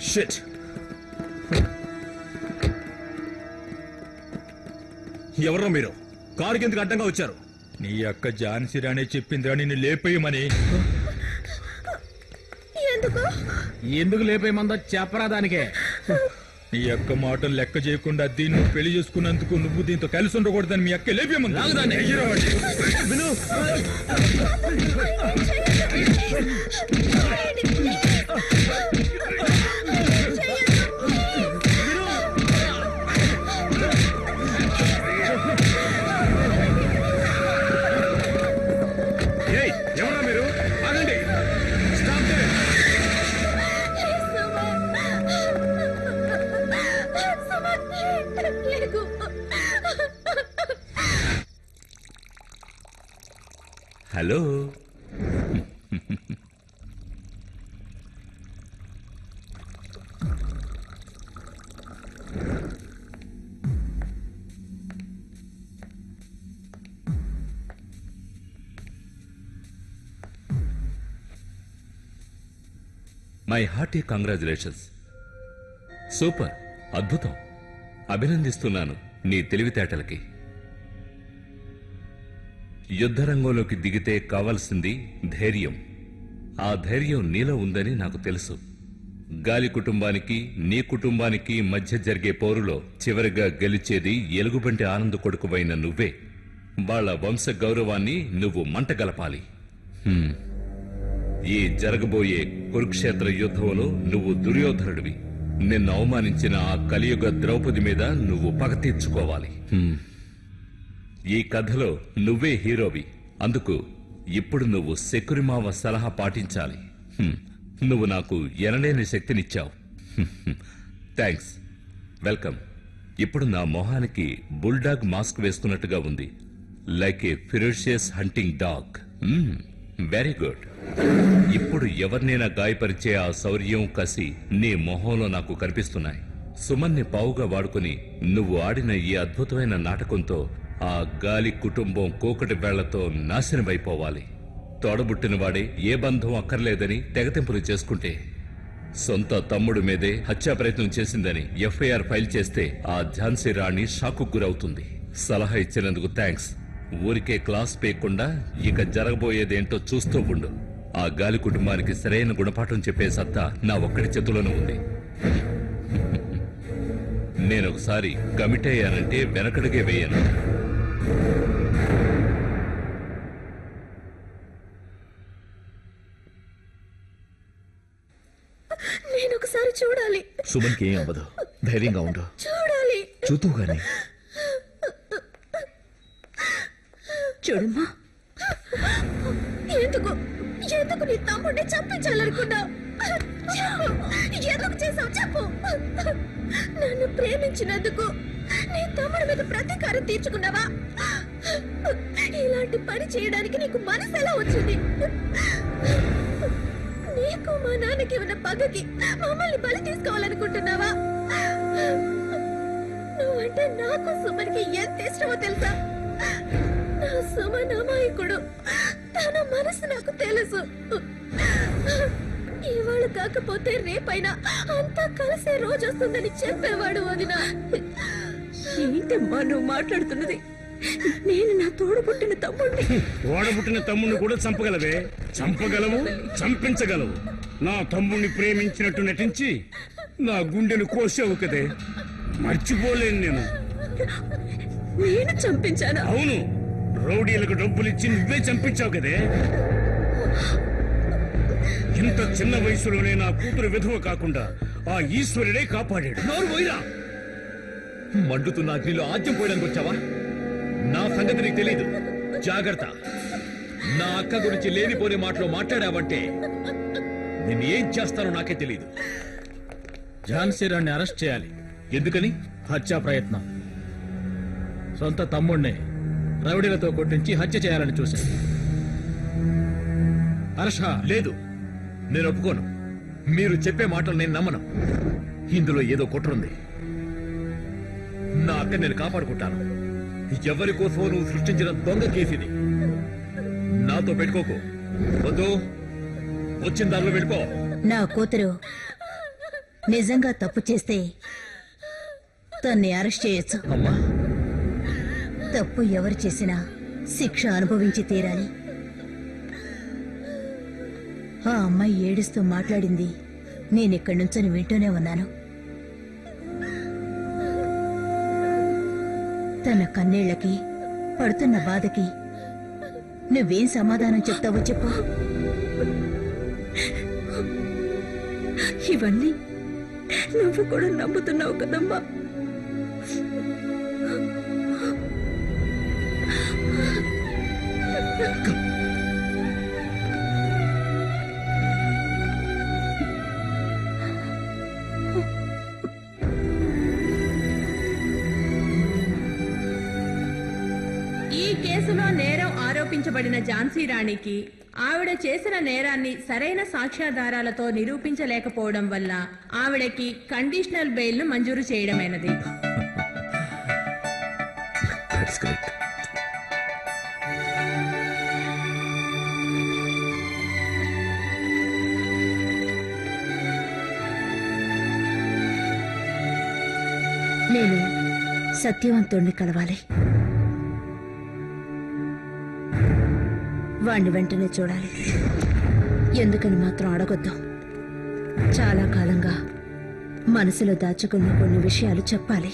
Shit. ఎవరో మీరు? కారుకి ఎందుకు అడ్డంగా వచ్చారు? నీ అక్క ఝాన్సీ రాణి చెప్పిందిరా నిన్ను లేపేయమని. ఎందుకు లేపేయమందో చెప్పరా దానికే. నీ అక్క మాటలు లెక్క చేయకుండా దీన్ని నువ్వు పెళ్లి చేసుకున్నందుకు నువ్వు దీంతో కలిసి ఉండకూడదని మీ అక్క లేపేయమని. ఎవరా మీరు? ఆగండి. Hello. My hearty congratulations. Super, అద్భుతం. అభినందిస్తున్నాను నీ తెలివితేటలకి. యుద్ధరంగంలోకి దిగితే కావాల్సింది ధైర్యం. ఆ ధైర్యం నీలో ఉందని నాకు తెలుసు. గాలి కుటుంబానికి నీ కుటుంబానికి మధ్య జరిగే పోరులో చివరిగా గెలిచేది ఎలుగుబంటి ఆనంద కొడుకువైన నువ్వే. వాళ్ల వంశ గౌరవాన్ని నువ్వు మంటగలపాలి. ఈ జరగబోయే కురుక్షేత్ర యుద్ధంలో నువ్వు దుర్యోధనుడివి. నిన్ను అవమానించిన ఆ కలియుగ ద్రౌపది మీద నువ్వు పగ తీర్చుకోవాలి. ఈ కథలో నువ్వే హీరోవి. అందుకు ఇప్పుడు నువ్వు శకురిమావ సలహా పాటించాలి. నువ్వు నాకు ఎనలేని శక్తినిచ్చావు. Thanks, welcome. ఇప్పుడు నా మొహానికి బుల్డాగ్ మాస్క్ వేసుకున్నట్టుగా ఉంది. లైక్ ఏ ferocious hunting dog. Very good. ఇప్పుడు ఎవరినైనా గాయపరిచే ఆ శౌర్యం, కసి నీ మొహంలో నాకు కనిపిస్తున్నాయి. సుమన్ని పావుగా వాడుకుని నువ్వు ఆడిన ఈ అద్భుతమైన నాటకంతో ఆ గాలి కుటుంబం కోకటి వేళ్లతో నాశనమైపోవాలి. తోడబుట్టినవాడే ఏ బంధం అక్కర్లేదని తెగతింపులు చేసుకుంటే, సొంత తమ్ముడు మీదే హత్యా ప్రయత్నం చేసిందని ఎఫ్ఐఆర్ ఫైల్ చేస్తే ఆ ఝాన్సీ రాణి షాకు గురవుతుంది. సలహా ఇచ్చినందుకు థ్యాంక్స్. ఊరికే క్లాస్ పేయకుండా ఇక జరగబోయేదేంటో చూస్తూ ఉండు. ఆ గాలి కుటుంబానికి సరైన గుణపాఠం చెప్పే సత్తా నా ఒక్కడి చేతిలోనూ ఉంది. నేనొకసారి కమిట్ అయ్యానంటే వెనకడిగే వేయను. నేనొకసారి చూడాలి. సుమన్కి ఏం అవ్వదు, ధైర్యంగా ఉండు. చూడాలి. చూతూ గాని. చూడమ్మా, ఎందుకు ఎందుకు నీ తమ్ముడిని చంపించాలనుకున్నావు? ఎందుకు చేసావు చెప్పు. నన్ను ప్రేమించినందుకు నీ తమ్ముడి మీద ప్రతీకారం తీర్చుకున్నావా? ఇలాంటి పని చేయడానికి నీకు మనసు ఎలా వచ్చింది? నీకు మా నాన్నకి ఉన్న పగకి మమ్మల్ని బలి తీసుకోవాలనుకుంటున్నావా? నువ్వంటే నాకు సుమన్కి ఎంత ఇష్టమో తెలుసా? నా సుమన్ అమాయకుడు. తన మనసు నాకు తెలుసు. ఇవాళ కాకపోతే రేపైనా అంతా కలిసే రోజు వస్తుందని చెప్పేవాడు. వదినా, ఏంటమ్మా నువ్వు మాట్లాడుతున్నది? నేను నా తోడబుట్టిన తమ్ముడిని. తోడబుట్టిన తమ్ముడిని కూడా చంపగలవే? చంపగలవు, చంపించగలవు. నా తమ్ముడిని ప్రేమించినట్టు నటించి నా గుండెను కోసావు కదే, మర్చిపోలేను నేను. నేను చంపించానా? అవును, రౌడీలకు డబ్బులిచ్చి నువ్వే చంపించావు కదే. ఇంత చిన్న వయసులోనే నా కూతురు విధవ కాకుండా ఆ ఈశ్వరుడే కాపాడాడు. నోరు పోయిరా. మండుతున్న అగ్నిలో ఆజ్యం పోయడానికి వచ్చావా? నా సంగతి నీకు తెలీదు. జాగ్రత్త. నా అక్క గురించి లేనిపోని మాటలు మాట్లాడావంటే నేను ఏం చేస్తానో నాకే తెలీదు. ఝాన్సీ రాణ్ణి అరెస్ట్ చేయాలి. ఎందుకని? హత్యా ప్రయత్నం. సొంత తమ్ముణ్ణి రౌడీలతో కొట్టించి హత్య చేయాలని చూశాను. అరెస్ట్ లేదు, నేను ఒప్పుకోను. మీరు చెప్పే మాటలు నేను నమ్మను. ఇందులో ఏదో కుట్రుంది. నా అక్క నేను కాపాడుకుంటాను. ఎవరి కోసమో నువ్వు సృష్టించిన దొంగ కేసిది. నాతో పెట్టుకోకు. వద్దు, వచ్చిన దారిలో వెళ్ళిపో. నా కూతురు నిజంగా తప్పు చేస్తే తన్ని అరెస్ట్ చేయొచ్చు. అమ్మా, తప్పు ఎవరు చేసినా శిక్ష అనుభవించి తీరాలి. ఆ అమ్మాయి ఏడుస్తూ మాట్లాడింది నేనిక్కడి నుంచొని వింటూనే ఉన్నాను. తన కన్నీళ్లకి పడుతున్న బాధకి నువ్వేం సమాధానం చెప్తావో చెప్పు. ఇవన్నీ నువ్వు కూడా నమ్ముతున్నావు కదమ్మా. ఈ కేసులో నేరం ఆరోపించబడిన ఝాన్సీ రాణికి ఆవిడ చేసిన నేరాన్ని సరైన సాక్ష్యాధారాలతో నిరూపించలేకపోవడం వల్ల ఆవిడకి కండిషనల్ బెయిల్ మంజూరు చేయడమైనది. that's great. నేను సత్యవంతుణ్ణి కలవాలి. వాణ్ణి వెంటనే చూడాలి. ఎందుకని మాత్రం అడగొద్దు. చాలా కాలంగా మనసులో దాచుకున్న కొన్ని విషయాలు చెప్పాలి.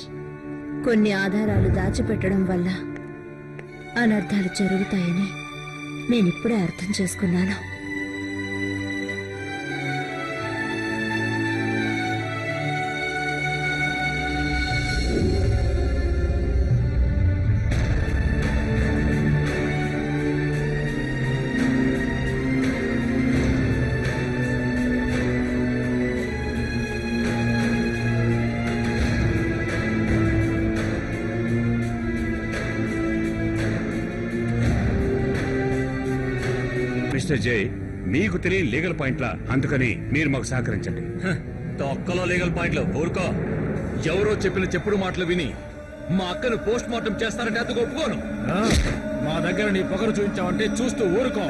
కొన్ని ఆధారాలు దాచిపెట్టడం వల్ల అనర్థాలు జరుగుతాయని నేనిప్పుడే అర్థం చేసుకున్నాను. మిస్టర్ జై, మీకు తెలియని లీగల్ పాయింట్లా, అందుకని మీరు మాకు సహకరించండి. తొక్కలో లీగల్ పాయింట్లు ఊరుకో. ఎవరో చెప్పిన చెప్పుడు మాటలు విని మా అక్కను పోస్ట్ మార్టం చేస్తారంటే అందుకు ఒప్పుకోను. మా దగ్గర నీ పొగరు చూపించావంటే చూస్తూ ఊరుకో.